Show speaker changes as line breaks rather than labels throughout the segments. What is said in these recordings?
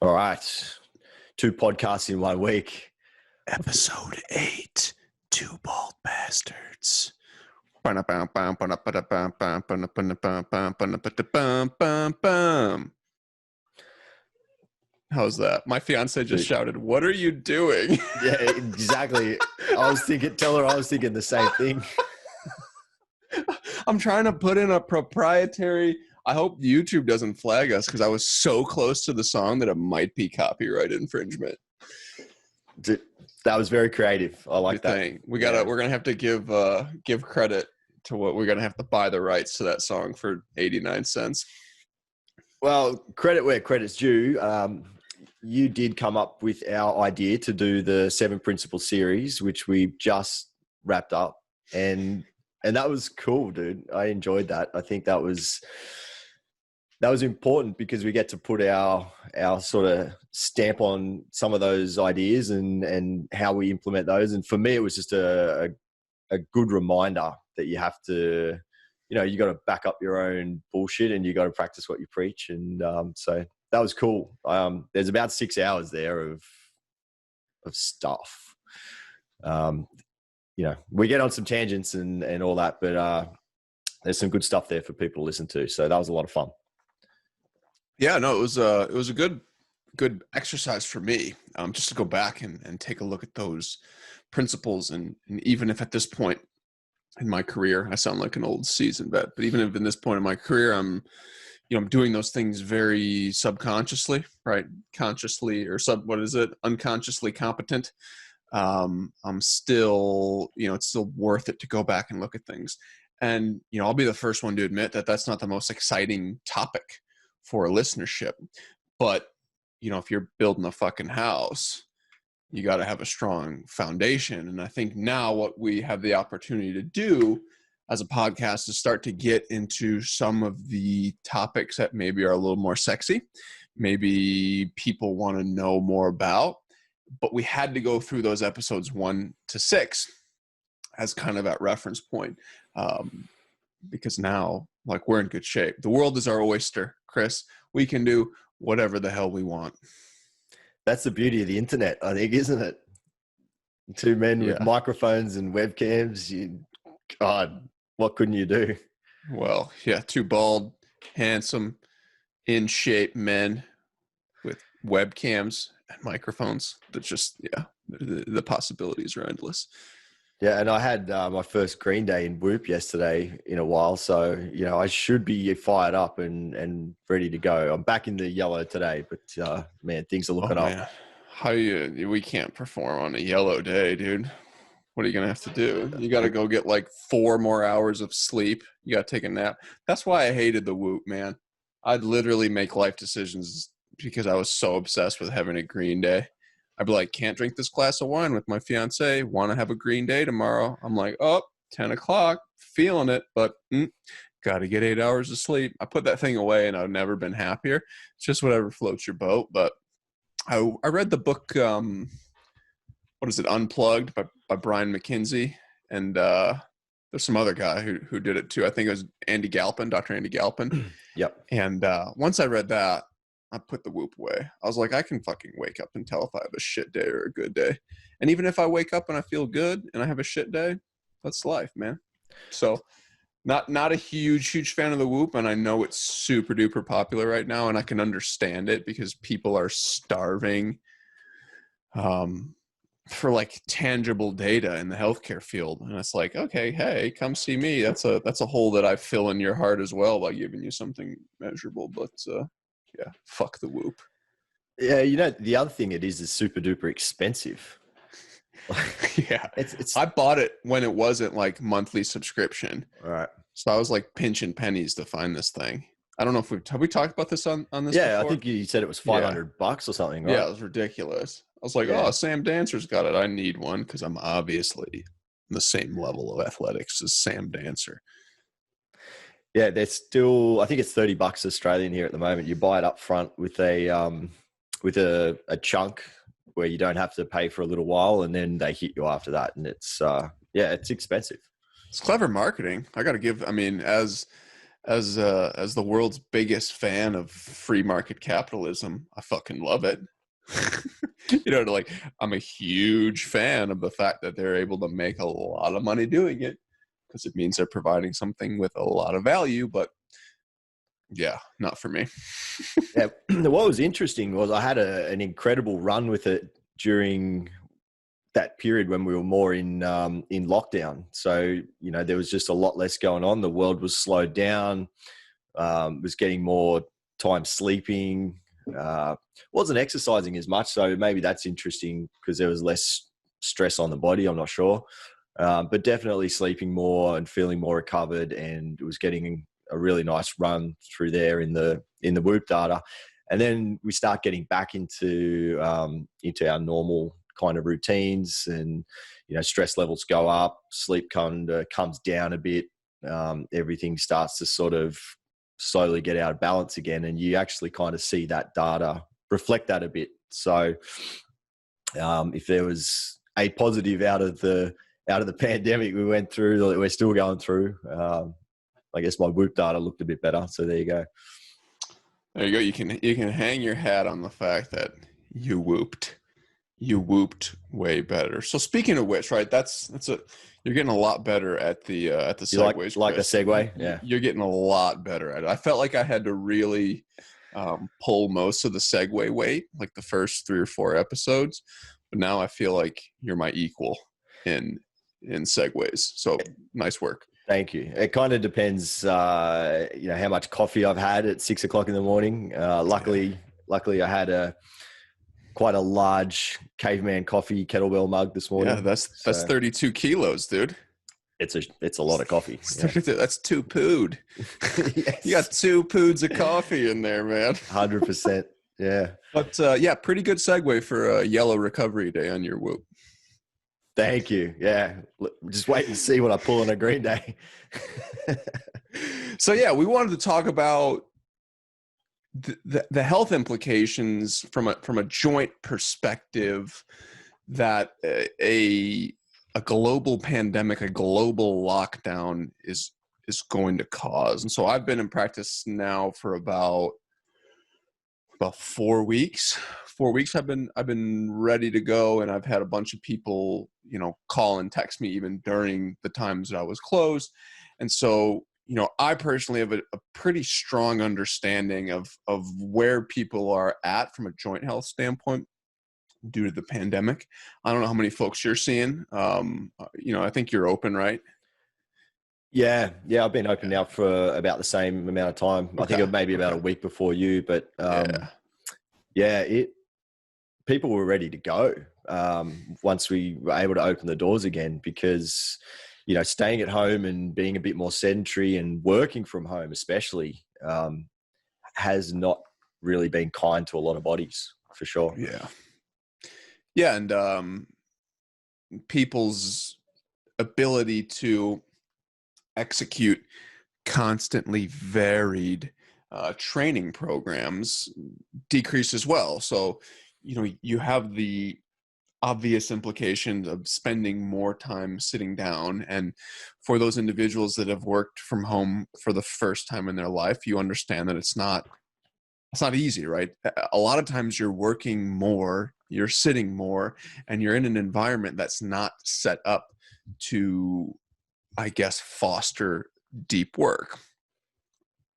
All right. 2 podcasts in 1 week.
Episode 8, 2 Bald Bastards. How's that? My fiance just shouted, "What are you doing?"
Yeah, exactly. I was thinking the same thing.
I'm trying to put in a proprietary. I hope YouTube doesn't flag us because I was so close to the song that it might be copyright infringement.
That was very creative. I like that.
We're gonna have to give credit to what we're gonna have to buy the rights to that song for 89 cents.
Well, credit where credit's due. You did come up with our idea to do the 7 Principles series, which we just wrapped up, and that was cool, dude. I enjoyed that. I think that was important because we get to put our sort of stamp on some of those ideas and how we implement those. And for me, it was just a good reminder that you have to, you got to back up your own bullshit and you got to practice what you preach. And so that was cool. There's about 6 hours there of stuff. We get on some tangents and all that, but there's some good stuff there for people to listen to. So that was a lot of fun.
Yeah, no, it was a good exercise for me, just to go back and take a look at those principles. And even if at this point in my career, I sound like an old seasoned vet, but even if in this point in my career, I'm doing those things very subconsciously, right? Consciously or unconsciously competent. I'm still, it's still worth it to go back and look at things. And, I'll be the first one to admit that that's not the most exciting topic for a listenership. But, if you're building a fucking house, you got to have a strong foundation. And I think now what we have the opportunity to do as a podcast is start to get into some of the topics that maybe are a little more sexy, maybe people want to know more about. But we had to go through those episodes 1 to 6 as kind of that reference point, because now, we're in good shape. The world is our oyster, Chris. We can do whatever the hell we want.
That's the beauty of the internet, I think, isn't it? 2 men with microphones and webcams. God, what couldn't you do?
Well, yeah, 2 bald, handsome, in shape men with webcams and microphones. That's just, the possibilities are endless.
Yeah, and I had my first green day in Whoop yesterday in a while, so I should be fired up and ready to go. I'm back in the yellow today, but man, things are looking up.
We can't perform on a yellow day, dude. What are you gonna have to do? You got to go get 4 more hours of sleep. You got to take a nap. That's why I hated the Whoop, man. I'd literally make life decisions because I was so obsessed with having a green day. I'd be like, can't drink this glass of wine with my fiance. Want to have a green day tomorrow. I'm like, 10 o'clock, feeling it, but got to get 8 hours of sleep. I put that thing away and I've never been happier. It's just whatever floats your boat. But I read the book, what is it, Unplugged by Brian McKenzie. And there's some other guy who did it too. I think it was Dr. Andy Galpin.
Yep.
And once I read that, I put the Whoop away. I was like, I can fucking wake up and tell if I have a shit day or a good day. And even if I wake up and I feel good and I have a shit day, that's life, man. So not a huge fan of the Whoop. And I know it's super duper popular right now. And I can understand it because people are starving for tangible data in the healthcare field. And it's like, okay, hey, come see me. That's a hole that I fill in your heart as well by giving you something measurable. But, yeah, fuck the Whoop.
Yeah, the other thing it is super duper expensive.
Yeah, I bought it when it wasn't monthly subscription.
All right.
So I was pinching pennies to find this thing. I don't know if have we talked about this on this?
Yeah,
before?
I think you said it was $500 or something, right?
Yeah, it was ridiculous. I was like, Sam Dancer's got it. I need one because I'm obviously the same level of athletics as Sam Dancer.
Yeah, there's still, I think it's $30 Australian here at the moment. You buy it up front with a chunk where you don't have to pay for a little while, and then they hit you after that. And it's expensive.
It's clever marketing. I got to give, as as the world's biggest fan of free market capitalism, I fucking love it. Like, I'm a huge fan of the fact that they're able to make a lot of money doing it, because it means they're providing something with a lot of value. But yeah, not for me.
Yeah. What was interesting was I had an incredible run with it during that period when we were more in lockdown. So, there was just a lot less going on. The world was slowed down, was getting more time sleeping, wasn't exercising as much. So maybe that's interesting because there was less stress on the body. I'm not sure. But definitely sleeping more and feeling more recovered, and it was getting a really nice run through there in the Whoop data. And then we start getting back into our normal kind of routines, and stress levels go up, sleep comes down a bit, everything starts to sort of slowly get out of balance again, and you actually kind of see that data reflect that a bit. So if there was a positive out of the pandemic we went through, that we're still going through, I guess my Whoop data looked a bit better. So there you go.
There you go. You can hang your hat on the fact that you whooped way better. So speaking of which, right, you're getting a lot better at the segues.
Like the segue? Yeah.
You're getting a lot better at it. I felt like I had to really pull most of the segue weight, like the first 3 or 4 episodes, but now I feel like you're my equal in segues. So nice work.
Thank you. It kind of depends, how much coffee I've had at 6 o'clock in the morning. Luckily I had quite a large caveman coffee kettlebell mug this morning.
Yeah, that's 32 kilos, dude.
It's a lot of coffee. Yeah.
That's 2 pood.
Yes.
You got 2 poods of coffee in there, man.
100%. Yeah.
But pretty good segue for a yellow recovery day on your Whoop.
Thank you. Yeah. Just wait and see what I pull on a green day.
So yeah, we wanted to talk about the health implications from a joint perspective that a global pandemic, a global lockdown is going to cause. And so I've been in practice now for about 4 weeks. 4 weeks I've been ready to go, and I've had a bunch of people, call and text me even during the times that I was closed. And so, I personally have a pretty strong understanding of where people are at from a joint health standpoint due to the pandemic. I don't know how many folks you're seeing. I think you're open, right?
Yeah. I've been open now for about the same amount of time. Okay. I think it may be about a week before you, but people were ready to go once we were able to open the doors again, because staying at home and being a bit more sedentary and working from home especially has not really been kind to a lot of bodies, for sure.
Yeah, and people's ability to execute constantly varied training programs decrease as well. So, you have the obvious implications of spending more time sitting down. And for those individuals that have worked from home for the first time in their life, you understand that it's not easy, right? A lot of times you're working more, you're sitting more, and you're in an environment that's not set up to, I guess, foster deep work.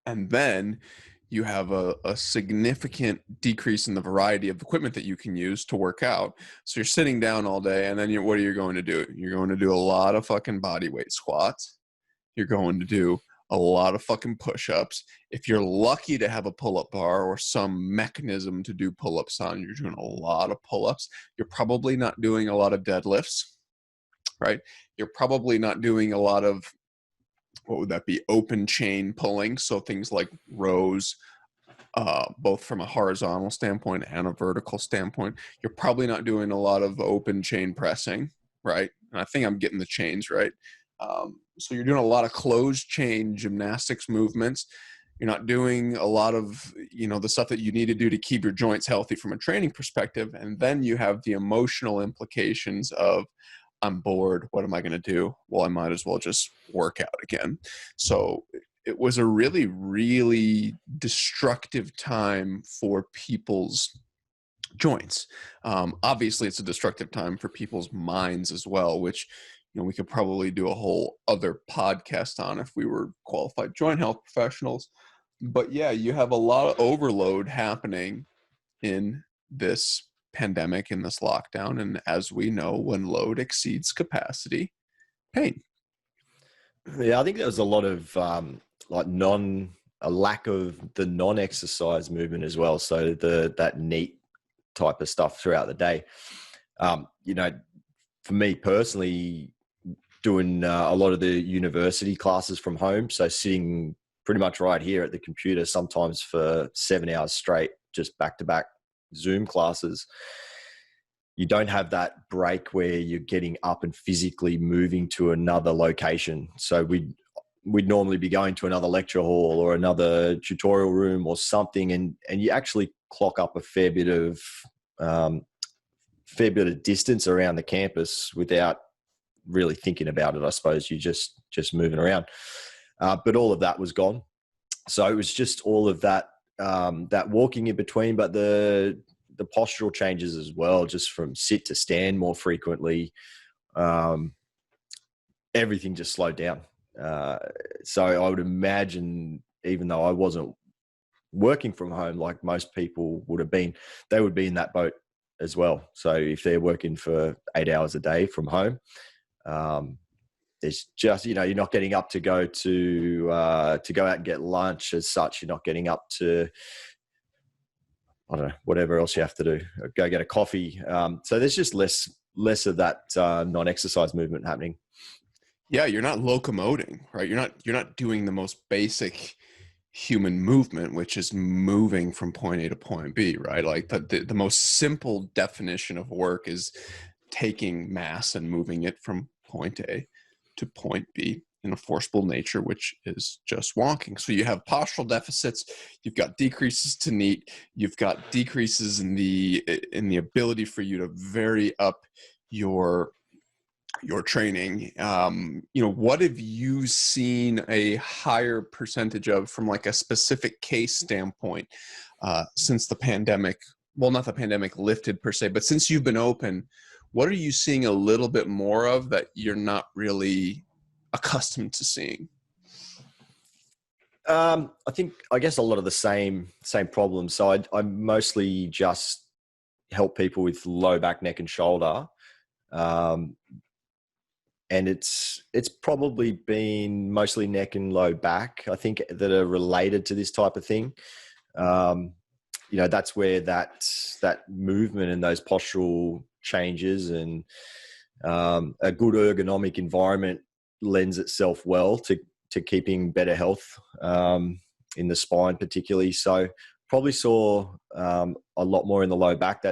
And then you have a significant decrease in the variety of equipment that you can use to work out. So you're sitting down all day, and then what are you going to do? You're going to do a lot of fucking body weight squats. You're going to do a lot of fucking push-ups. If you're lucky to have a pull-up bar or some mechanism to do pull-ups on, you're doing a lot of pull-ups. You're probably not doing a lot of deadlifts, right? You're probably not doing a lot of, what would that be, open chain pulling. So things like rows, both from a horizontal standpoint and a vertical standpoint. You're probably not doing a lot of open chain pressing, right? And I think I'm getting the chains right. So you're doing a lot of closed chain gymnastics movements. You're not doing a lot of, the stuff that you need to do to keep your joints healthy from a training perspective. And then you have the emotional implications of, I'm bored. What am I going to do? Well, I might as well just work out again. So it was a really, really destructive time for people's joints. Obviously, it's a destructive time for people's minds as well, which, you know, we could probably do a whole other podcast on if we were qualified joint health professionals. But yeah, you have a lot of overload happening in this pandemic, in this lockdown. And as we know, when load exceeds capacity, pain.
Yeah, I think there was a lot of a lack of the non-exercise movement as well. So that neat type of stuff throughout the day. You know, for me personally, doing a lot of the university classes from home, so sitting pretty much right here at the computer, sometimes for 7 hours straight, just back-to-back Zoom classes. You don't have that break where you're getting up and physically moving to another location. So we'd normally be going to another lecture hall or another tutorial room or something, and you actually clock up a fair bit of distance around the campus without really thinking about it. I suppose you just moving around, but all of that was gone. So it was just all of that that walking in between, but the postural changes as well, just from sit to stand more frequently. Everything just slowed down. So I would imagine, even though I wasn't working from home like most people would have been, they would be in that boat as well. So if they're working for 8 hours a day from home, it's just, you know, you're not getting up to go out and get lunch as such. You're not getting up to, I don't know, whatever else you have to do, go get a coffee. So there's just less of that non-exercise movement happening.
Yeah, you're not locomoting, right? You're not doing the most basic human movement, which is moving from point A to point B, right? Like the most simple definition of work is taking mass and moving it from point A to point B in a forcible nature, which is just walking. So you have postural deficits, you've got decreases to NEAT, you've got decreases in the ability for you to vary up your training. You know, what have you seen a higher percentage of from like a specific case standpoint since the pandemic? Well, not the pandemic lifted per se, but since you've been open, what are you seeing a little bit more of that you're not really accustomed to seeing?
I guess a lot of the same problems. So I mostly just help people with low back, neck, and shoulder. And it's probably been mostly neck and low back, I think, that are related to this type of thing. You know, that's where that movement and those postural changes and a good ergonomic environment lends itself well to keeping better health in the spine particularly. So probably saw a lot more in the low back.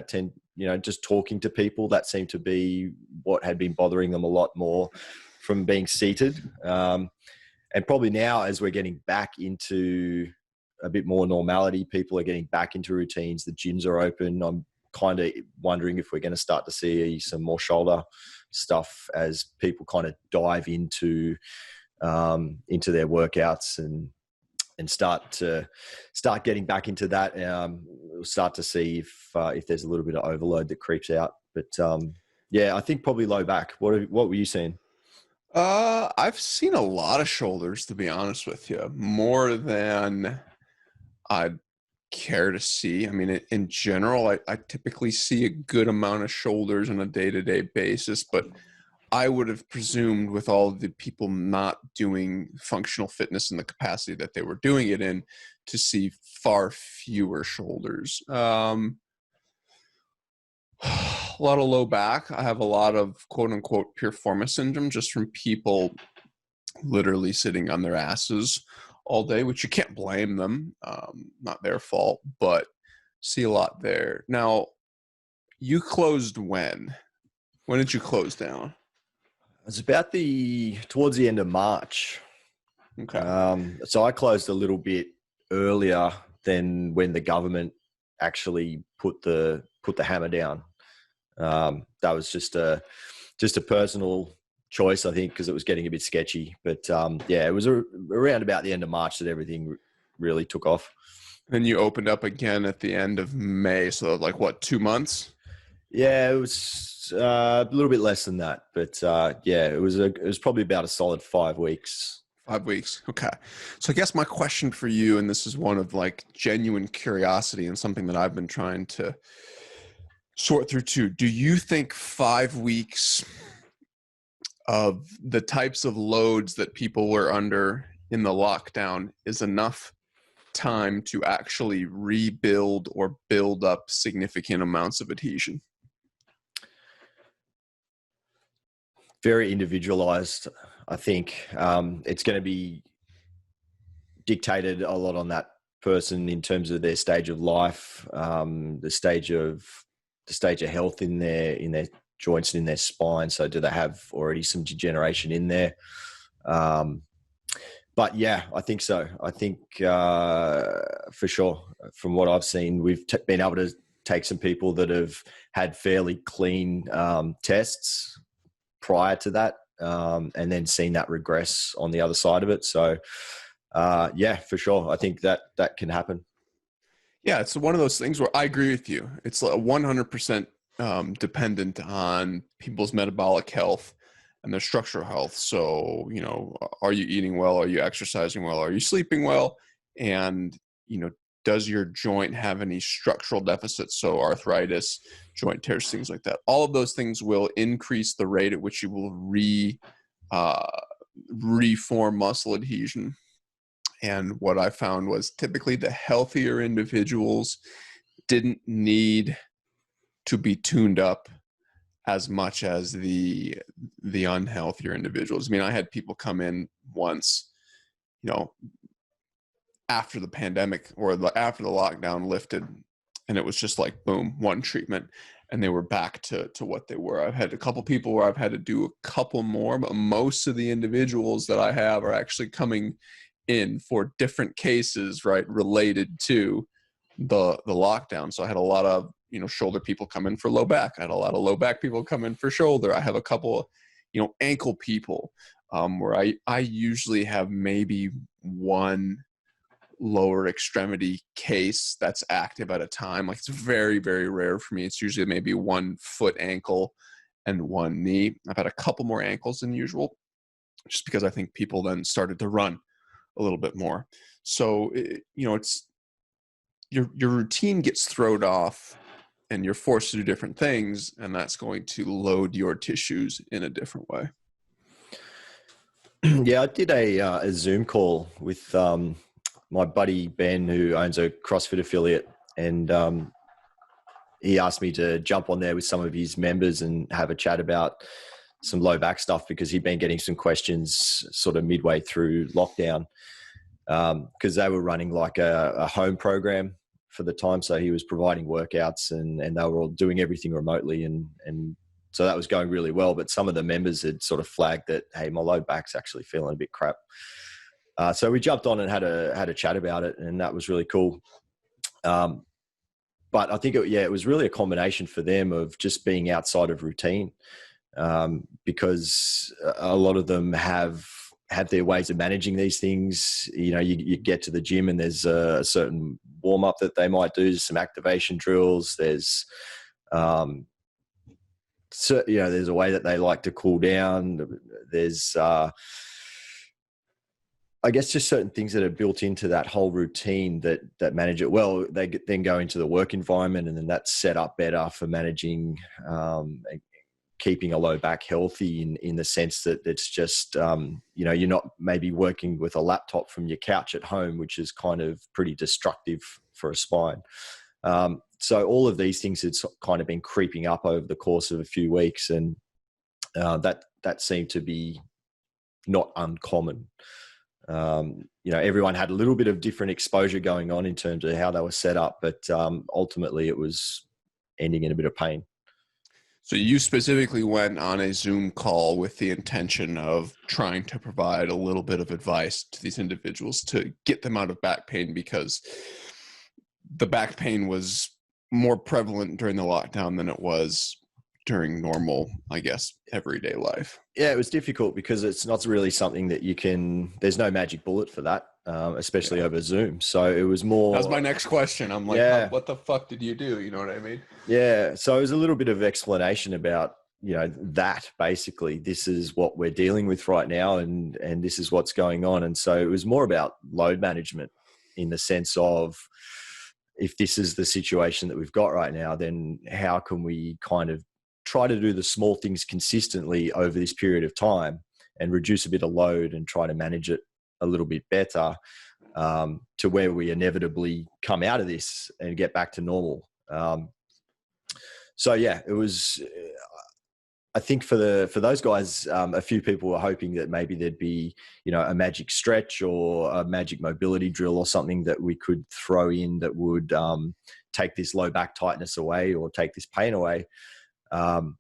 Just talking to people, that seemed to be what had been bothering them a lot more from being seated. And probably now, as we're getting back into a bit more normality, people are getting back into routines, the gyms are open. I'm kind of wondering if we're going to start to see some more shoulder stuff as people kind of dive into their workouts and start getting back into that. We'll start to see if there's a little bit of overload that creeps out. But yeah, I think probably low back. What were you seeing?
I've seen a lot of shoulders, to be honest with you, more than I'd care to see. I mean, in general, I typically see a good amount of shoulders on a day-to-day basis, but I would have presumed, with all the people not doing functional fitness in the capacity that they were doing it in, to see far fewer shoulders. A lot of low back. I have a lot of quote unquote piriformis syndrome just from people literally sitting on their asses all day, which you can't blame them. Not their fault, but see a lot there. Now, you closed when? When did you close down?
It was about towards the end of March.
Okay.
So I closed a little bit earlier than when the government actually put the hammer down. That was just a personal choice, I think, because it was getting a bit sketchy. But yeah, it was around about the end of March that everything really took off.
Then you opened up again at the end of May. So like what, 2 months?
Yeah, it was a little bit less than that, but yeah, it was probably about a solid 5 weeks.
5 weeks. Okay. So I guess my question for you, and this is one of like genuine curiosity and something that I've been trying to sort through too. Do you think 5 weeks of the types of loads that people were under in the lockdown is enough time to actually rebuild or build up significant amounts of adhesion?
Very individualized, I think. It's going to be dictated a lot on that person in terms of their stage of life, the stage of health in their joints and in their spine. So do they have already some degeneration in there? But yeah, I think so. I think for sure, from what I've seen, we've been able to take some people that have had fairly clean tests prior to that, and then seen that regress on the other side of it. So yeah, for sure. I think that can happen.
Yeah, it's one of those things where I agree with you. It's 100% dependent on people's metabolic health and their structural health. So, you know, are you eating well? Are you exercising well? Are you sleeping well? And, you know, does your joint have any structural deficits? So arthritis, joint tears, things like that. All of those things will increase the rate at which you will reform muscle adhesion. And what I found was typically the healthier individuals didn't need to be tuned up as much as the unhealthier individuals. I mean, I had people come in once, you know, after the pandemic or after the lockdown lifted, and it was just like, boom, one treatment, and they were back to what they were. I've had a couple people where I've had to do a couple more, but most of the individuals that I have are actually coming in for different cases, right, related to the lockdown. So I had a lot of, you know, shoulder people come in for low back. I had a lot of low back people come in for shoulder. I have a couple, you know, ankle people, where I usually have maybe one lower extremity case that's active at a time. Like, it's very, very rare for me. It's usually maybe 1 foot ankle and 1 knee. I've had a couple more ankles than usual, just because I think people then started to run a little bit more. So, you know, it's your routine gets thrown off and you're forced to do different things, and that's going to load your tissues in a different way.
Yeah, I did a Zoom call with my buddy Ben, who owns a CrossFit affiliate, and he asked me to jump on there with some of his members and have a chat about some low back stuff, because he'd been getting some questions sort of midway through lockdown, because they were running like a home program for the time. So he was providing workouts, and they were all doing everything remotely. And so that was going really well. But some of the members had sort of flagged that, hey, my low back's actually feeling a bit crap. So we jumped on and had a chat about it, and that was really cool. But I think it was really a combination for them of just being outside of routine, because a lot of them have their ways of managing these things. You know, you get to the gym and there's a certain warm up that they might do, some activation drills. There's, so, you know, there's a way that they like to cool down. There's, I guess, just certain things that are built into that whole routine that manage it well. They then go into the work environment, and then that's set up better for managing, keeping a low back healthy in the sense that it's just, you know, you're not maybe working with a laptop from your couch at home, which is kind of pretty destructive for a spine. So all of these things had kind of been creeping up over the course of a few weeks, and that seemed to be not uncommon. You know, everyone had a little bit of different exposure going on in terms of how they were set up, but ultimately it was ending in a bit of pain.
So you specifically went on a Zoom call with the intention of trying to provide a little bit of advice to these individuals to get them out of back pain, because the back pain was more prevalent during the lockdown than it was during normal, I guess, everyday life?
Yeah, it was difficult because it's not really something that there's no magic bullet for that, especially over Zoom. So it was more.
That was my next question. I'm like, what the fuck did you do? You know what I mean?
Yeah. So it was a little bit of explanation about, that basically this is what we're dealing with right now, and this is what's going on. And so it was more about load management in the sense of, if this is the situation that we've got right now, then how can we kind of try to do the small things consistently over this period of time and reduce a bit of load and try to manage it a little bit better, to where we inevitably come out of this and get back to normal. So yeah, it was, I think for those guys, a few people were hoping that maybe there'd be, a magic stretch or a magic mobility drill or something that we could throw in that would take this low back tightness away or take this pain away. And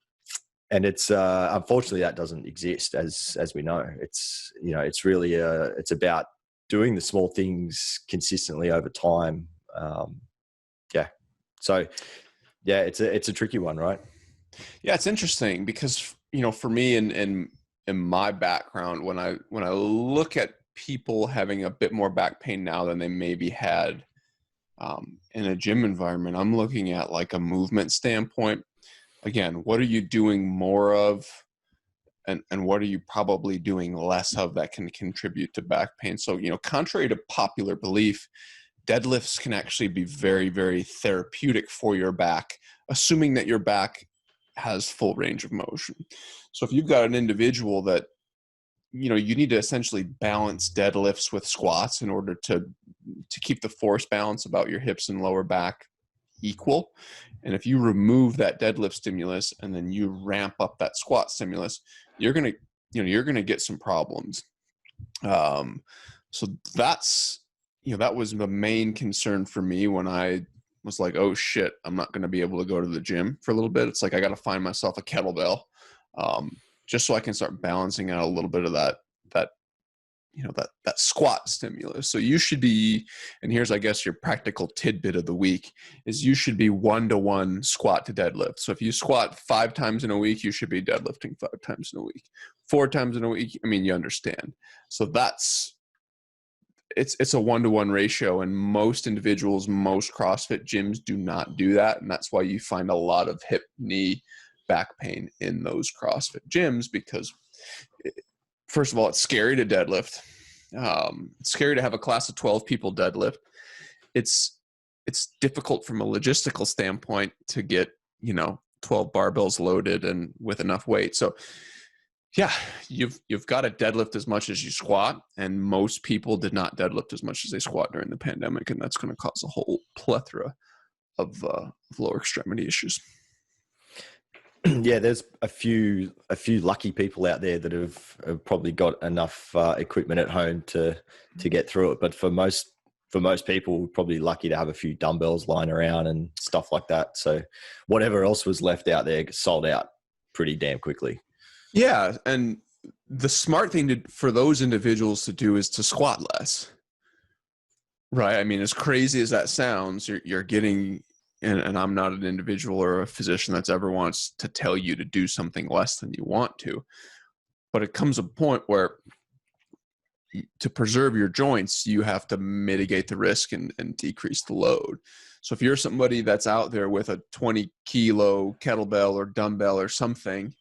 it's unfortunately that doesn't exist, as we know. It's it's really it's about doing the small things consistently over time. So yeah, it's a tricky one, right?
Yeah, it's interesting because, for me in my background, when I look at people having a bit more back pain now than they maybe had in a gym environment, I'm looking at like a movement standpoint. Again, what are you doing more of, and what are you probably doing less of that can contribute to back pain? So, contrary to popular belief, deadlifts can actually be very, very therapeutic for your back, assuming that your back has full range of motion. So if you've got an individual that, you need to essentially balance deadlifts with squats in order to keep the force balance about your hips and lower back equal. And if you remove that deadlift stimulus and then you ramp up that squat stimulus, you're going to get some problems. So that's, that was the main concern for me when I was like, oh shit, I'm not going to be able to go to the gym for a little bit. It's like, I got to find myself a kettlebell, just so I can start balancing out a little bit of that squat stimulus. So you should be, and here's, I guess, your practical tidbit of the week is you should be 1-to-1 squat to deadlift. So if you squat 5 times in a week, you should be deadlifting 5 times in a week, 4 times in a week. I mean, you understand. So it's a 1-to-1 ratio, and most individuals, most CrossFit gyms do not do that. And that's why you find a lot of hip, knee, back pain in those CrossFit gyms, because first of all, it's scary to deadlift. It's scary to have a class of 12 people deadlift. It's difficult from a logistical standpoint to get, 12 barbells loaded and with enough weight. So yeah, you've got to deadlift as much as you squat, and most people did not deadlift as much as they squat during the pandemic, and that's going to cause a whole plethora of lower extremity issues.
Yeah, there's a few lucky people out there that have probably got enough equipment at home to get through it. But for most people, we're probably lucky to have a few dumbbells lying around and stuff like that. So whatever else was left out there sold out pretty damn quickly.
Yeah, and the smart thing for those individuals to do is to squat less, right? I mean, as crazy as that sounds, you're getting, and I'm not an individual or a physician that's ever wants to tell you to do something less than you want to, but it comes a point where to preserve your joints, you have to mitigate the risk and decrease the load. So if you're somebody that's out there with a 20-kilo kettlebell or dumbbell or something,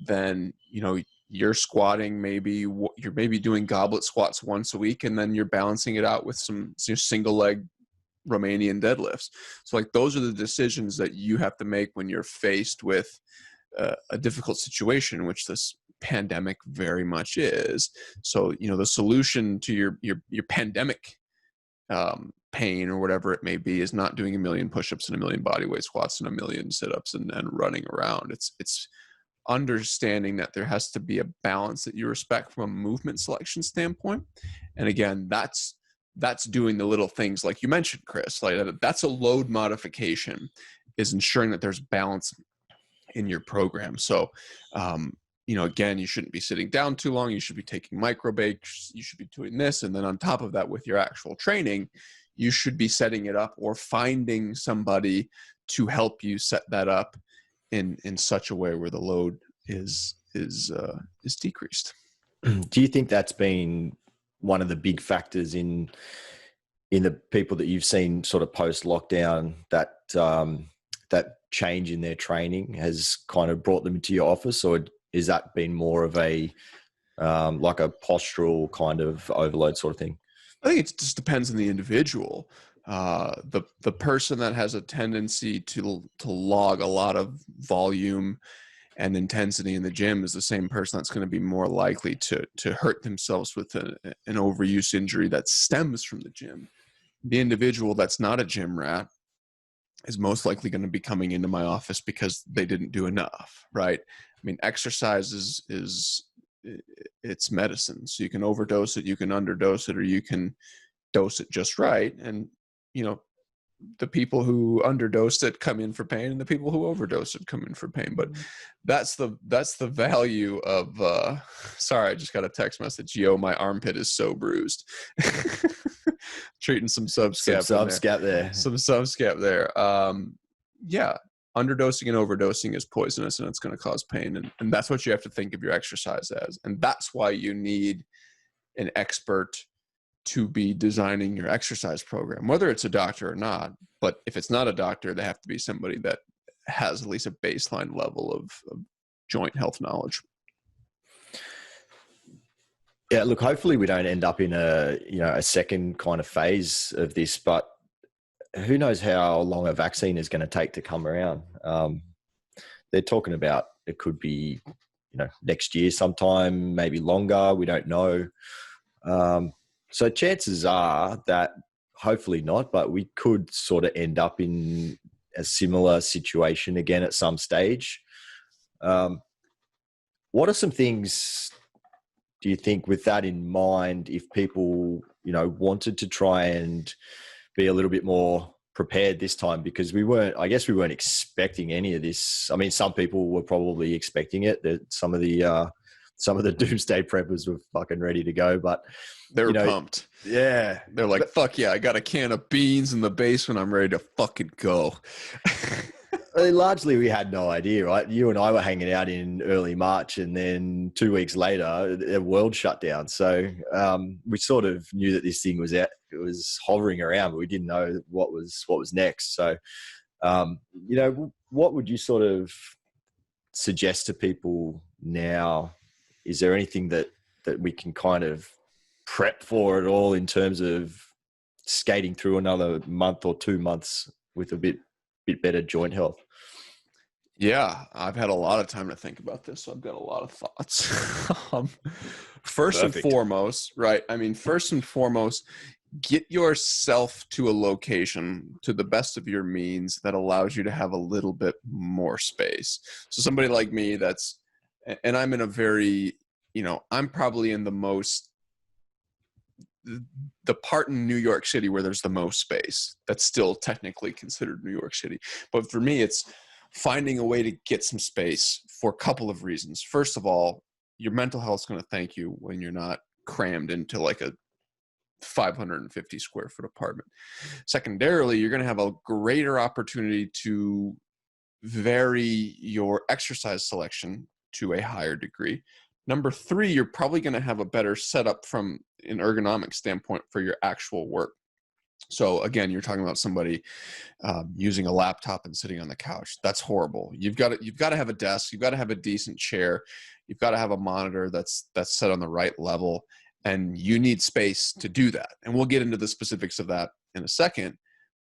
then you're squatting, you're maybe doing goblet squats once a week, and then you're balancing it out with some single leg Romanian deadlifts. So like, those are the decisions that you have to make when you're faced with a difficult situation, which this pandemic very much is. So the solution to your pandemic pain or whatever it may be is not doing 1 million push-ups and 1 million bodyweight squats and 1 million sit-ups and running around. It's understanding that there has to be a balance that you respect from a movement selection standpoint. And again, that's doing the little things like you mentioned, Chris. Like, that's a load modification, is ensuring that there's balance in your program. So again, you shouldn't be sitting down too long. You should be taking micro breaks. You should be doing this. And then on top of that, with your actual training, you should be setting it up or finding somebody to help you set that up in such a way where the load is decreased.
Do you think that's been one of the big factors in the people that you've seen sort of post lockdown, that that change in their training has kind of brought them into your office, or is that been more of a like a postural kind of overload sort of thing?
I think it just depends on the individual. The person that has a tendency to log a lot of volume and intensity in the gym is the same person that's going to be more likely to hurt themselves with an overuse injury that stems from the gym. The individual that's not a gym rat is most likely going to be coming into my office because they didn't do enough, right? I mean, exercise is it's medicine. So you can overdose it, you can underdose it, or you can dose it just right. And, you know, the people who underdosed it come in for pain, and the people who overdosed it come in for pain. But that's the value of, sorry, I just got a text message. Yo, my armpit is so bruised. Treating some subscap there. Some subscap there. Yeah. Underdosing and overdosing is poisonous, and it's going to cause pain. And that's what you have to think of your exercise as. And that's why you need an expert to be designing your exercise program, whether it's a doctor or not. But if it's not a doctor, they have to be somebody that has at least a baseline level of joint health knowledge.
Yeah, look, hopefully we don't end up in a second kind of phase of this, but who knows how long a vaccine is going to take to come around. They're talking about it could be, next year sometime, maybe longer. We don't know. So chances are that hopefully not, but we could sort of end up in a similar situation again at some stage. What are some things, do you think, with that in mind, if people, wanted to try and be a little bit more prepared this time? Because we weren't expecting any of this. I mean, some people were probably expecting it. That some of the doomsday preppers were fucking ready to go, but
they were pumped.
Yeah.
They're like, fuck yeah, I got a can of beans in the basement. I'm ready to fucking go.
Largely, we had no idea, right? You and I were hanging out in early March, and then 2 weeks later, the world shut down. So we sort of knew that this thing was out. It was hovering around, but we didn't know what was next. So, what would you sort of suggest to people now? Is there anything that we can kind of prep for at all in terms of skating through another month or 2 months with a bit better joint health?
Yeah, I've had a lot of time to think about this, so I've got a lot of thoughts. First and foremost, right? I mean, first and foremost, get yourself to a location to the best of your means that allows you to have a little bit more space. So somebody like me and I'm in a very, I'm probably in the part in New York City where there's the most space. That's still technically considered New York City. But for me, it's finding a way to get some space for a couple of reasons. First of all, your mental health is going to thank you when you're not crammed into like a 550 square foot apartment. Secondarily, you're going to have a greater opportunity to vary your exercise selection to a higher degree. Number three, you're probably going to have a better setup from an ergonomic standpoint for your actual work. So again, you're talking about somebody using a laptop and sitting on the couch. That's horrible. You've got to have a desk. You've got to have a decent chair. You've got to have a monitor that's set on the right level, and you need space to do that. And we'll get into the specifics of that in a second.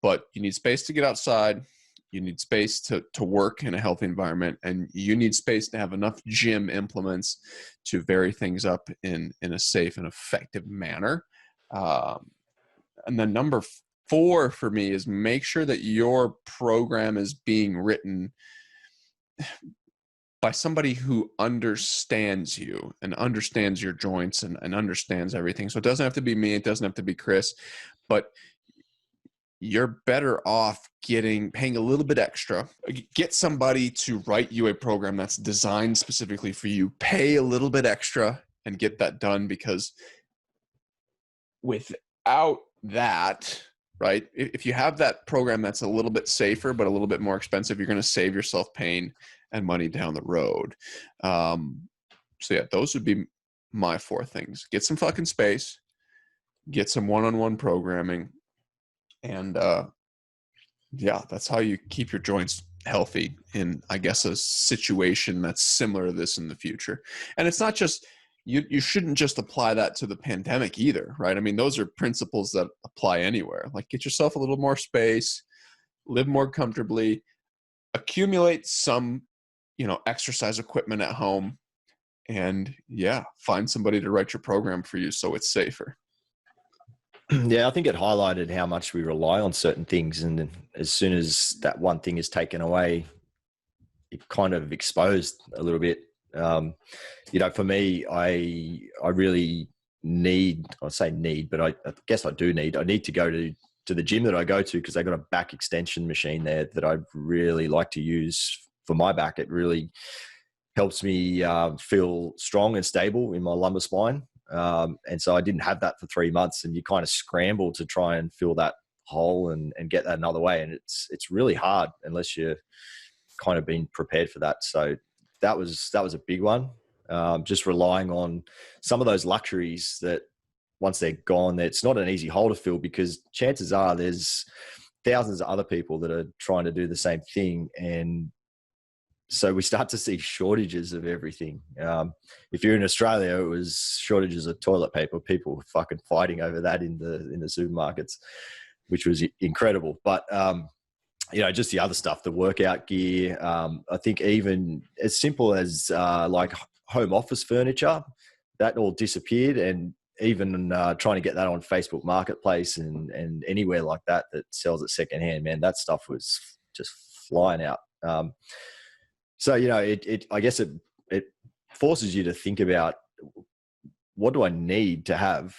But you need space to get outside. You need space to work in a healthy environment, and you need space to have enough gym implements to vary things up in a safe and effective manner. And then number 4 for me is make sure that your program is being written by somebody who understands you and understands your joints and understands everything. So it doesn't have to be me. It doesn't have to be Chris, but you're better off paying a little bit extra. Get somebody to write you a program that's designed specifically for you. Pay a little bit extra and get that done, because without that, right? If you have that program that's a little bit safer, but a little bit more expensive, you're going to save yourself pain and money down the road. So yeah, those would be my 4 things. Get some fucking space, get some one-on-one programming, and yeah, that's how you keep your joints healthy in, I guess, a situation that's similar to this in the future. And it's not just, you shouldn't just apply that to the pandemic either, right? I mean, those are principles that apply anywhere. Like, get yourself a little more space, live more comfortably, accumulate some, exercise equipment at home, and yeah, find somebody to write your program for you so it's safer.
Yeah, I think it highlighted how much we rely on certain things. And as soon as that one thing is taken away, it kind of exposed a little bit. For me, I really need, I say need, but I guess I do need, I need to go to the gym that I go to, because I got a back extension machine there that I really like to use for my back. It really helps me feel strong and stable in my lumbar spine. And so I didn't have that for 3 months, and you kind of scramble to try and fill that hole and get that another way. And it's really hard unless you're kind of been prepared for that. So that was a big one. Just relying on some of those luxuries that once they're gone, it's not an easy hole to fill, because chances are there's thousands of other people that are trying to do the same thing. And so we start to see shortages of everything. If you're in Australia, it was shortages of toilet paper. People were fucking fighting over that in the supermarkets, which was incredible. But just the other stuff, the workout gear. I think even as simple as like home office furniture, that all disappeared. And even trying to get that on Facebook Marketplace and anywhere like that sells it secondhand, man, that stuff was just flying out. So, I guess it forces you to think about, what do I need to have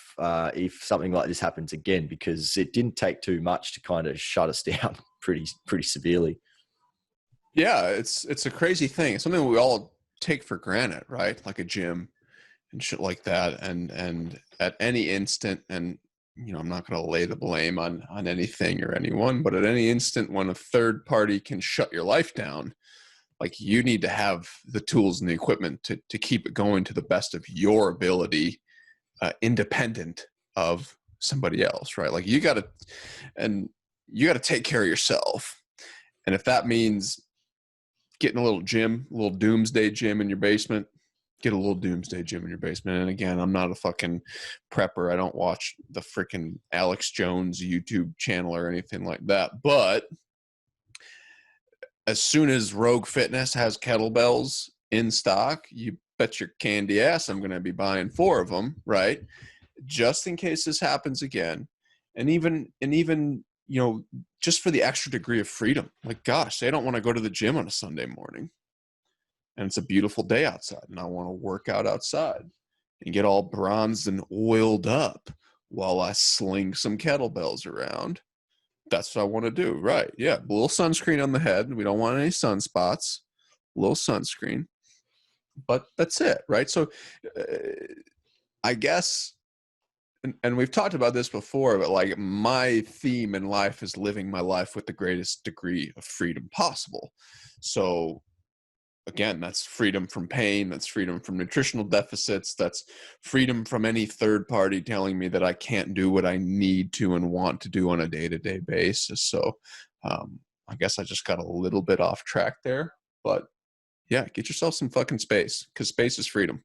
if something like this happens again? Because it didn't take too much to kind of shut us down pretty severely.
Yeah, it's a crazy thing. It's something we all take for granted, right? Like a gym and shit like that. And at any instant, and I'm not going to lay the blame on anything or anyone, but at any instant when a third party can shut your life down, like, you need to have the tools and the equipment to keep it going to the best of your ability, independent of somebody else, right? Like, you got to take care of yourself. And if that means getting a little doomsday gym in your basement, get a little doomsday gym in your basement. And again, I'm not a fucking prepper. I don't watch the freaking Alex Jones YouTube channel or anything like that. But as soon as Rogue Fitness has kettlebells in stock, you bet your candy ass I'm going to be buying 4 of them, right? Just in case this happens again. And even just for the extra degree of freedom. Like, gosh, say I don't want to go to the gym on a Sunday morning, and it's a beautiful day outside, and I want to work out outside and get all bronzed and oiled up while I sling some kettlebells around. That's what I want to do, right? Yeah, a little sunscreen on the head. We don't want any sunspots. A little sunscreen. But that's it, right? So I guess, and we've talked about this before, but like, my theme in life is living my life with the greatest degree of freedom possible. So again, that's freedom from pain. That's freedom from nutritional deficits. That's freedom from any third party telling me that I can't do what I need to and want to do on a day-to-day basis. So I guess I just got a little bit off track there. But yeah, get yourself some fucking space, because space is freedom.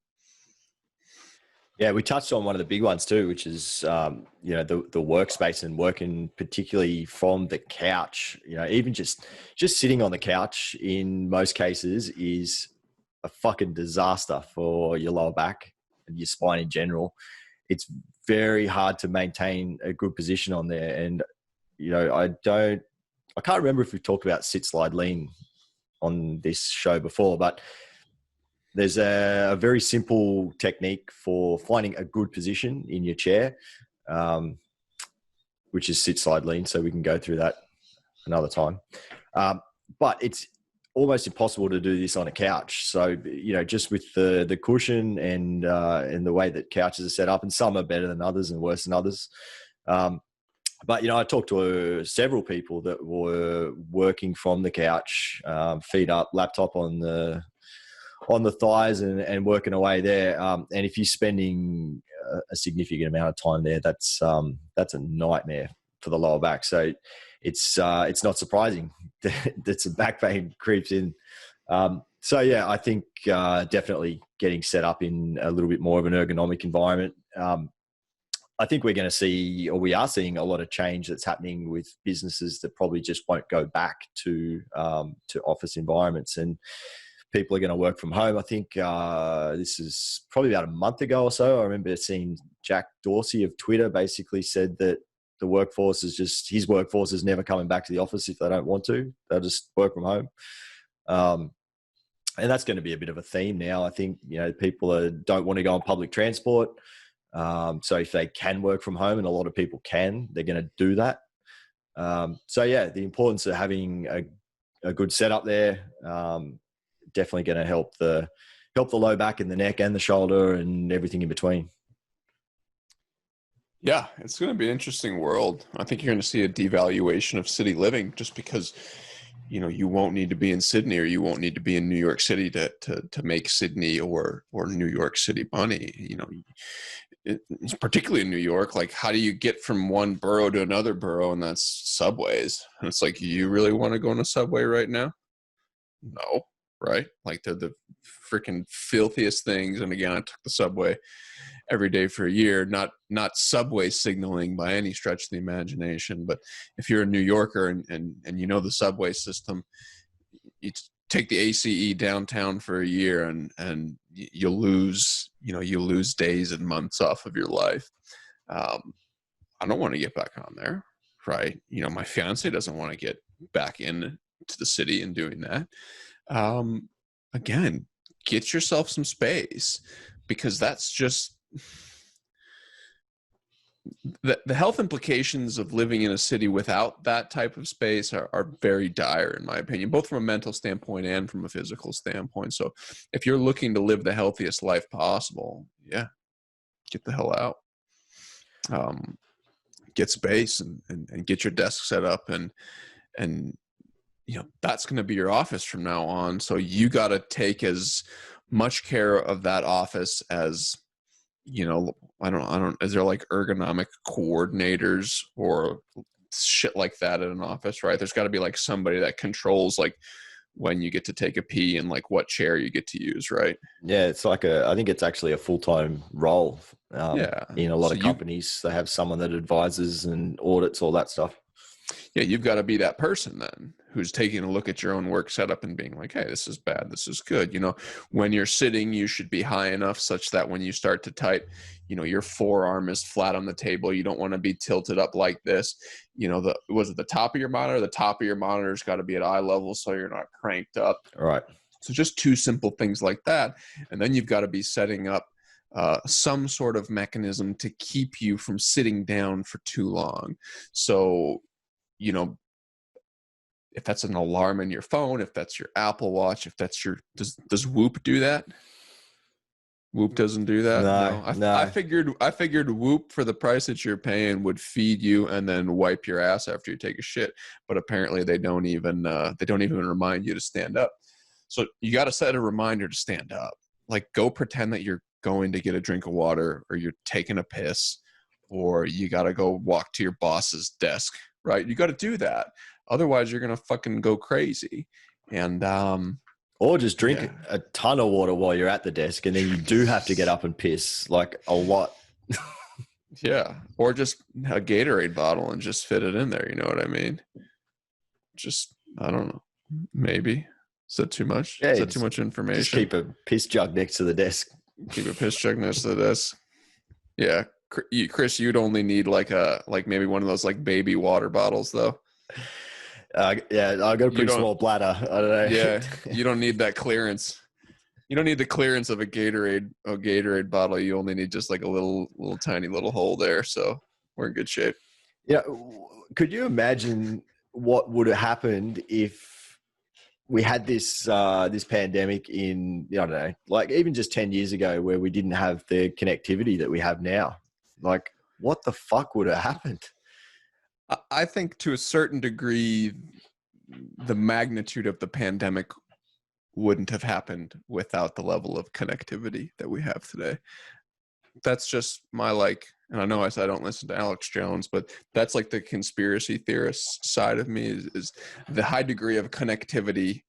Yeah, we touched on one of the big ones too, which is the workspace, and working particularly from the couch. Even just sitting on the couch in most cases is a fucking disaster for your lower back and your spine in general. It's very hard to maintain a good position on there. And I can't remember if we've talked about sit, slide, lean on this show before, but there's a very simple technique for finding a good position in your chair, which is sit, slide, lean. So we can go through that another time. But it's almost impossible to do this on a couch. So, just with the cushion and the way that couches are set up, and some are better than others and worse than others. But, I talked to several people that were working from the couch, feet up, laptop on the thighs and working away there. And if you're spending a significant amount of time there, that's a nightmare for the lower back. So it's not surprising that some back pain creeps in. So yeah, I think definitely getting set up in a little bit more of an ergonomic environment. I think we're going to see, or we are seeing, a lot of change that's happening with businesses that probably just won't go back to office environments, and people are going to work from home. I think this is probably about a month ago or so. I remember seeing Jack Dorsey of Twitter basically said that his workforce is never coming back to the office if they don't want to. They'll just work from home. And that's going to be a bit of a theme now. I think, people don't want to go on public transport. So if they can work from home, and a lot of people can, they're going to do that. So yeah, the importance of having a good setup there, definitely going to help the low back and the neck and the shoulder and everything in between.
Yeah, it's going to be an interesting world. I think you're going to see a devaluation of city living just because, you won't need to be in Sydney, or you won't need to be in New York City to make Sydney or New York City money. It's particularly in New York. Like, how do you get from one borough to another borough? And that's subways. And it's like, you really want to go on a subway right now? No, right? Like, they're the freaking filthiest things. And again, I took the subway every day for a year, not subway signaling by any stretch of the imagination. But if you're a New Yorker and the subway system, you take the ACE downtown for a year and you lose days and months off of your life. I don't want to get back on there, right? My fiance doesn't want to get back into the city and doing that. Again, get yourself some space, because that's just the health implications of living in a city without that type of space are very dire, in my opinion, both from a mental standpoint and from a physical standpoint. So if you're looking to live the healthiest life possible, yeah, get the hell out. Get space and get your desk set up, and that's going to be your office from now on. So you got to take as much care of that office as, I don't, is there like ergonomic coordinators or shit like that in an office, right? There's got to be like somebody that controls like when you get to take a pee and like what chair you get to use, right?
Yeah, it's like I think it's actually a full-time role. In a lot of companies, they have someone that advises and audits all that stuff.
Yeah, you've got to be that person then who's taking a look at your own work setup and being like, hey, this is bad, this is good. When you're sitting, you should be high enough such that when you start to type, your forearm is flat on the table. You don't want to be tilted up like this. Was it the top of your monitor? The top of your monitor's got to be at eye level so you're not cranked up.
All right.
So just two simple things like that. And then you've got to be setting up some sort of mechanism to keep you from sitting down for too long. So, if that's an alarm in your phone, if that's your Apple Watch, if that's does Whoop do that? Whoop doesn't do that. No. I figured Whoop, for the price that you're paying, would feed you and then wipe your ass after you take a shit. But apparently they don't even remind you to stand up. So you got to set a reminder to stand up. Like, go pretend that you're going to get a drink of water, or you're taking a piss, or you got to go walk to your boss's desk. Right? You got to do that. Otherwise, you're going to fucking go crazy. And,
or just drink a ton of water while you're at the desk, and then you do have to get up and piss, like, a lot.
Yeah. Or just a Gatorade bottle and just fit it in there. You know what I mean? Just, I don't know. Maybe. Is that too much?
Yeah,
is that too much information?
Just keep a piss jug next to the desk.
Keep a piss jug next to the desk. Yeah. Chris, you'd only need like maybe one of those like baby water bottles though.
Yeah, I got a pretty small bladder. I don't know.
Yeah, you don't need that clearance. You don't need the clearance of a Gatorade bottle. You only need just like a little tiny little hole there. So we're in good shape.
Yeah. Could you imagine what would have happened if we had this pandemic in, I don't know, like even just 10 years ago, where we didn't have the connectivity that we have now? Like, what the fuck would have happened?
I think to a certain degree, the magnitude of the pandemic wouldn't have happened without the level of connectivity that we have today. That's just my and I know I said I don't listen to Alex Jones, but that's like the conspiracy theorist side of me is the high degree of connectivity.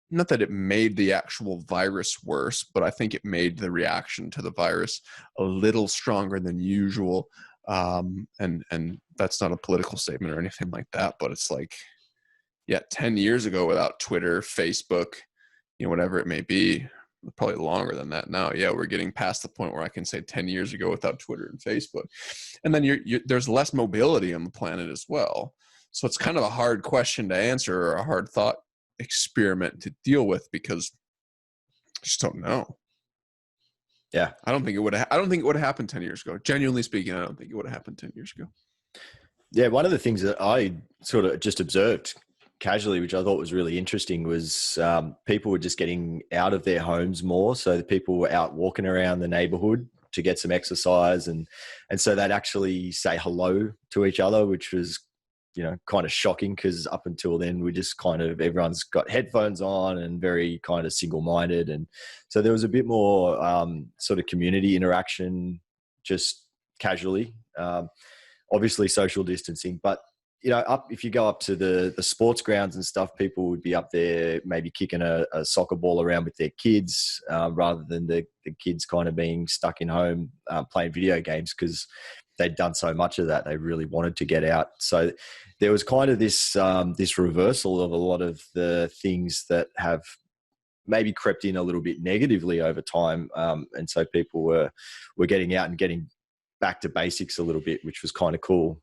Not that it made the actual virus worse, but I think it made the reaction to the virus a little stronger than usual. And that's not a political statement or anything like that, but it's like, yeah, 10 years ago without Twitter, Facebook, whatever it may be, probably longer than that now. Yeah, we're getting past the point where I can say 10 years ago without Twitter and Facebook. And then there's less mobility on the planet as well. So it's kind of a hard question to answer, or a hard thought experiment to deal with, because I just don't know.
Yeah.
I don't think it would have happened 10 years ago. Genuinely speaking, I don't think it would have happened 10 years ago.
Yeah. One of the things that I sort of just observed casually, which I thought was really interesting, was people were just getting out of their homes more. So the people were out walking around the neighborhood to get some exercise. And so they'd actually say hello to each other, which was, kind of shocking, because up until then we just kind of, everyone's got headphones on and very kind of single-minded. And so there was a bit more sort of community interaction, just casually, obviously social distancing, but if you go up to the sports grounds and stuff, people would be up there maybe kicking a soccer ball around with their kids, rather than the kids kind of being stuck in home playing video games, because they'd done so much of that. They really wanted to get out. So there was kind of this reversal of a lot of the things that have maybe crept in a little bit negatively over time. And so people were getting out and getting back to basics a little bit, which was kind of cool.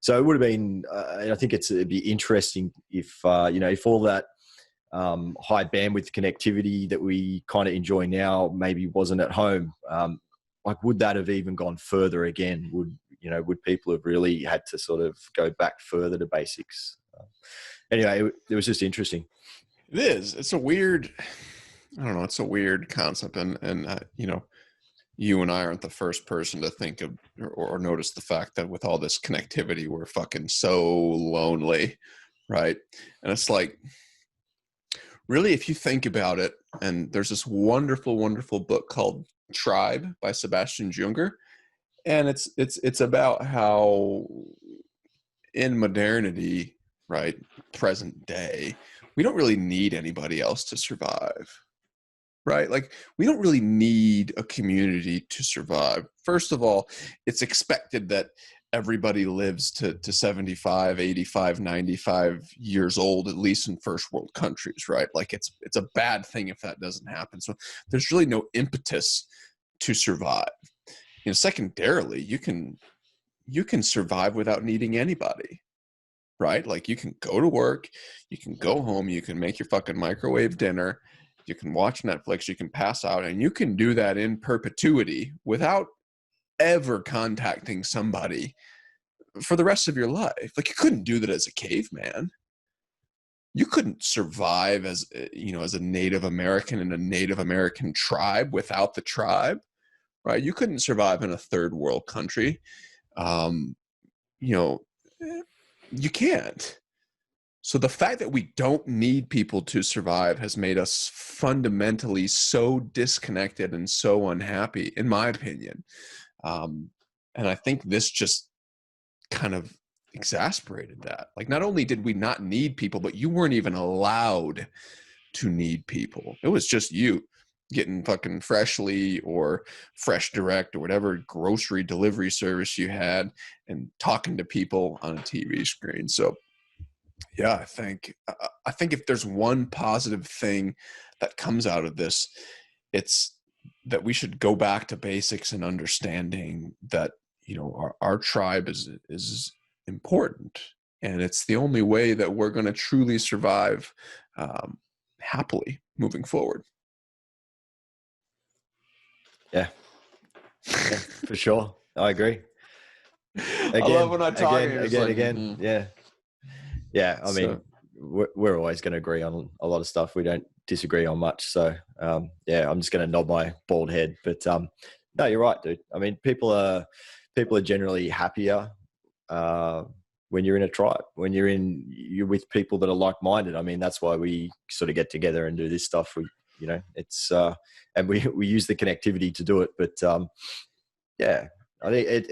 So it would have been, I think it'd be interesting if all that high bandwidth connectivity that we kind of enjoy now maybe wasn't at home. Would that have even gone further again? Would people have really had to sort of go back further to basics? Anyway, it was just interesting.
It is. It's a weird, I don't know. It's a weird concept. And you and I aren't the first person to think of or notice the fact that with all this connectivity, we're fucking so lonely, right? And it's like, really, if you think about it, and there's this wonderful, wonderful book called Tribe by Sebastian Junger, and it's about how in modernity, right, present day, we don't really need anybody else to survive. Right? Like, we don't really need a community to survive. First of all, it's expected that everybody lives to 75, 85, 95 years old, at least in first world countries, right? Like, it's a bad thing if that doesn't happen. So there's really no impetus to survive. Secondarily, you can survive without needing anybody, right? Like, you can go to work, you can go home, you can make your fucking microwave dinner, you can watch Netflix, you can pass out, and you can do that in perpetuity without ever contacting somebody for the rest of your life. Like, you couldn't do that as a caveman. You couldn't survive as a Native American in a Native American tribe without the tribe, right? You couldn't survive in a third world country. You can't. So the fact that we don't need people to survive has made us fundamentally so disconnected and so unhappy, in my opinion. And I think this just kind of exasperated that. Like, not only did we not need people, but you weren't even allowed to need people. It was just you getting fucking Freshly or Fresh Direct or whatever grocery delivery service you had and talking to people on a TV screen. So yeah, I think if there's one positive thing that comes out of this, it's that we should go back to basics and understanding that, our tribe is important, and it's the only way that we're going to truly survive happily moving forward.
Yeah, for sure. I agree.
Again, I love when I talk
again. Yeah. Yeah, I mean, we're always going to agree on a lot of stuff. We don't disagree on much. So, I'm just going to nod my bald head. But no, you're right, dude. I mean, people are generally happier when you're in a tribe, when you're with people that are like-minded. I mean, that's why we sort of get together and do this stuff. It's and we use the connectivity to do it. But yeah, I think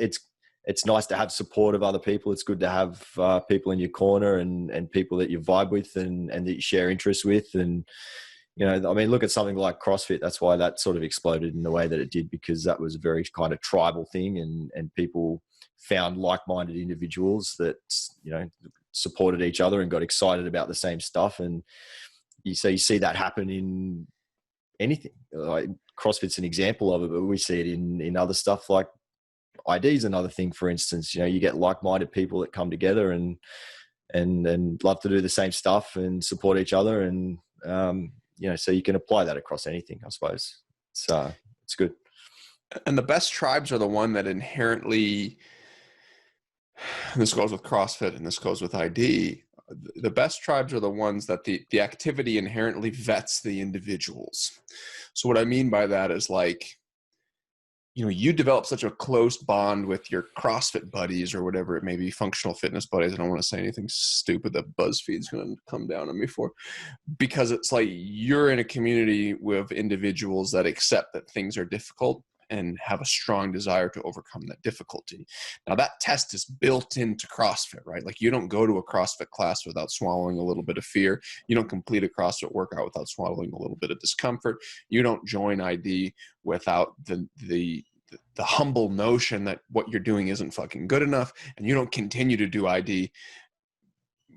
it's nice to have support of other people. It's good to have people in your corner and people that you vibe with and that you share interests with. And, I mean, look at something like CrossFit. That's why that sort of exploded in the way that it did, because that was a very kind of tribal thing, and people found like-minded individuals that, supported each other and got excited about the same stuff. And you see that happen in anything. Like CrossFit's an example of it, but we see it in other stuff. Like ID is another thing, for instance. You get like-minded people that come together and love to do the same stuff and support each other. And, so you can apply that across anything, I suppose. It's good.
And the best tribes are the one that inherently, and this goes with CrossFit and this goes with ID, the best tribes are the ones that the activity inherently vets the individuals. So what I mean by that is, like, you develop such a close bond with your CrossFit buddies or whatever it may be, functional fitness buddies. I don't want to say anything stupid that BuzzFeed's going to come down on me for, because it's like you're in a community with individuals that accept that things are difficult and have a strong desire to overcome that difficulty. Now, that test is built into CrossFit, right? Like, you don't go to a CrossFit class without swallowing a little bit of fear. You don't complete a CrossFit workout without swallowing a little bit of discomfort. You don't join ID without the humble notion that what you're doing isn't fucking good enough. And you don't continue to do ID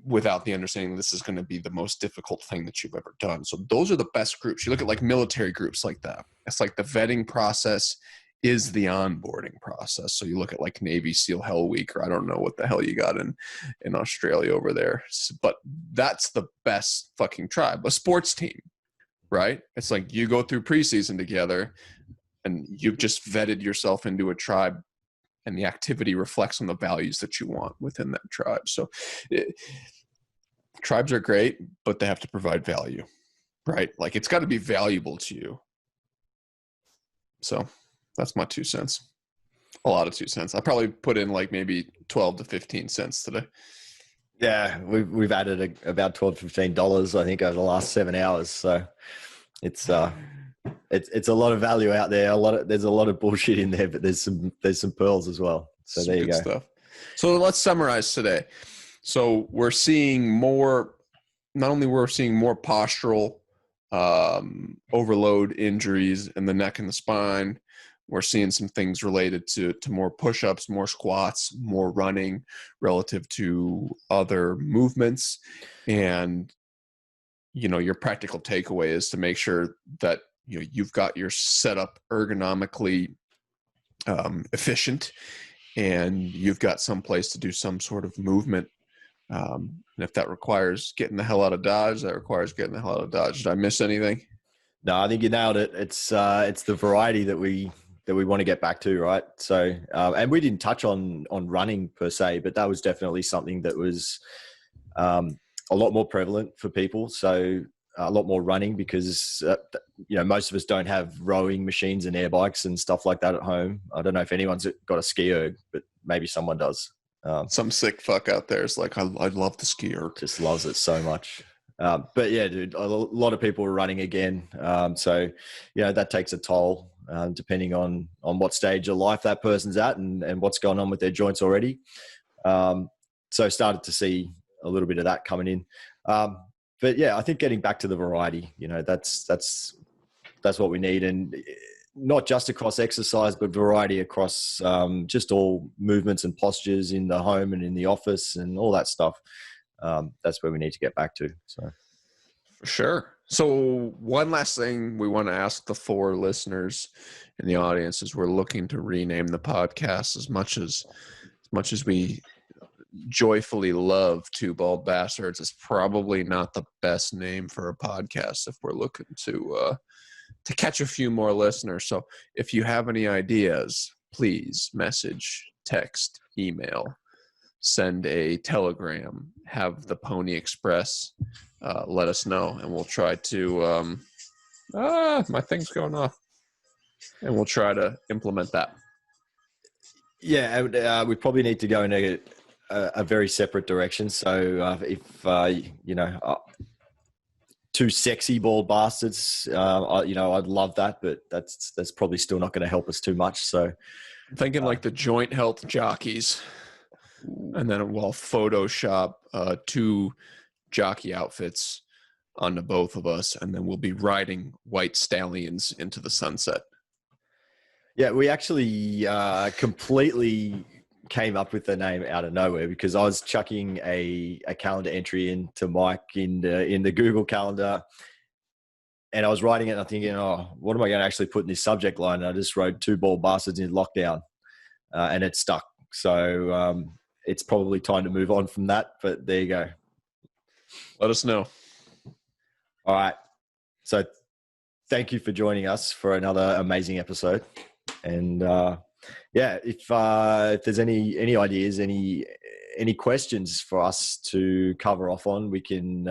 without the understanding this is going to be the most difficult thing that you've ever done. So those are the best groups. You look at like military groups like that. It's like the vetting process is the onboarding process. So you look at like Navy SEAL Hell Week, or I don't know what the hell you got in Australia over there. But that's the best fucking tribe. A sports team, right? It's like you go through preseason together and you've just vetted yourself into a tribe, and the activity reflects on the values that you want within that tribe. So tribes are great, but they have to provide value, right? Like, it's got to be valuable to you. So that's my 2 cents. A lot of 2 cents. I probably put in like maybe 12 to 15 cents today.
Yeah, we've added about $12 to $15, I think, over the last 7 hours. So it's a lot of value out there. There's a lot of bullshit in there, but there's some pearls as well. So there you go. Stuff.
So let's summarize today. So we're seeing more. Not only we're seeing more postural overload injuries in the neck and the spine. We're seeing some things related to more push-ups, more squats, more running relative to other movements. And, your practical takeaway is to make sure that you've got your setup ergonomically efficient, and you've got some place to do some sort of movement. And if that requires getting the hell out of Dodge, that requires getting the hell out of Dodge. Did I miss anything?
No, I think you nailed it. It's the variety that we want to get back to, right? So, and we didn't touch on running per se, but that was definitely something that was a lot more prevalent for people. So a lot more running, because most of us don't have rowing machines and air bikes and stuff like that at home. I don't know if anyone's got a ski erg, but maybe someone does.
Some sick fuck out there is like, I love the ski erg.
Just loves it so much. But yeah, dude, a lot of people are running again. So that takes a toll, depending on what stage of life that person's at and what's going on with their joints already. So started to see a little bit of that coming in. But yeah, I think getting back to the variety, that's what we need. And not just across exercise, but variety across just all movements and postures in the home and in the office and all that stuff. That's where we need to get back to. So,
for sure. So one last thing we want to ask the 4 listeners in the audience is, we're looking to rename the podcast. As much as we joyfully love Two Bald Bastards, it's probably not the best name for a podcast if we're looking to catch a few more listeners. So if you have any ideas, please message, text, email, send a telegram, have the Pony Express let us know, and we'll try to my thing's going off, and we'll try to implement that.
Yeah, we probably need to go into a very separate direction. So if you know, two sexy bald bastards, you know, I'd love that, but that's probably still not going to help us too much. So
I'm thinking like the joint health jockeys, and then we'll Photoshop 2 jockey outfits onto both of us, and then we'll be riding white stallions into the sunset.
Yeah, we actually completely came up with the name out of nowhere because I was chucking a calendar entry into Mike in the Google Calendar, and I was writing it and I'm thinking, oh, what am I going to actually put in this subject line? And I just wrote two bald bastards in lockdown, and it stuck. So it's probably time to move on from that, but there you go.
Let us know.
All right. So thank you for joining us for another amazing episode. And yeah, if there's any ideas, any questions for us to cover off on, we can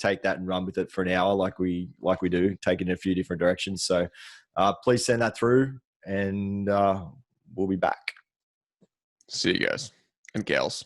take that and run with it for an hour, like we do, take it in a few different directions. So please send that through, and we'll be back.
See you guys and gals.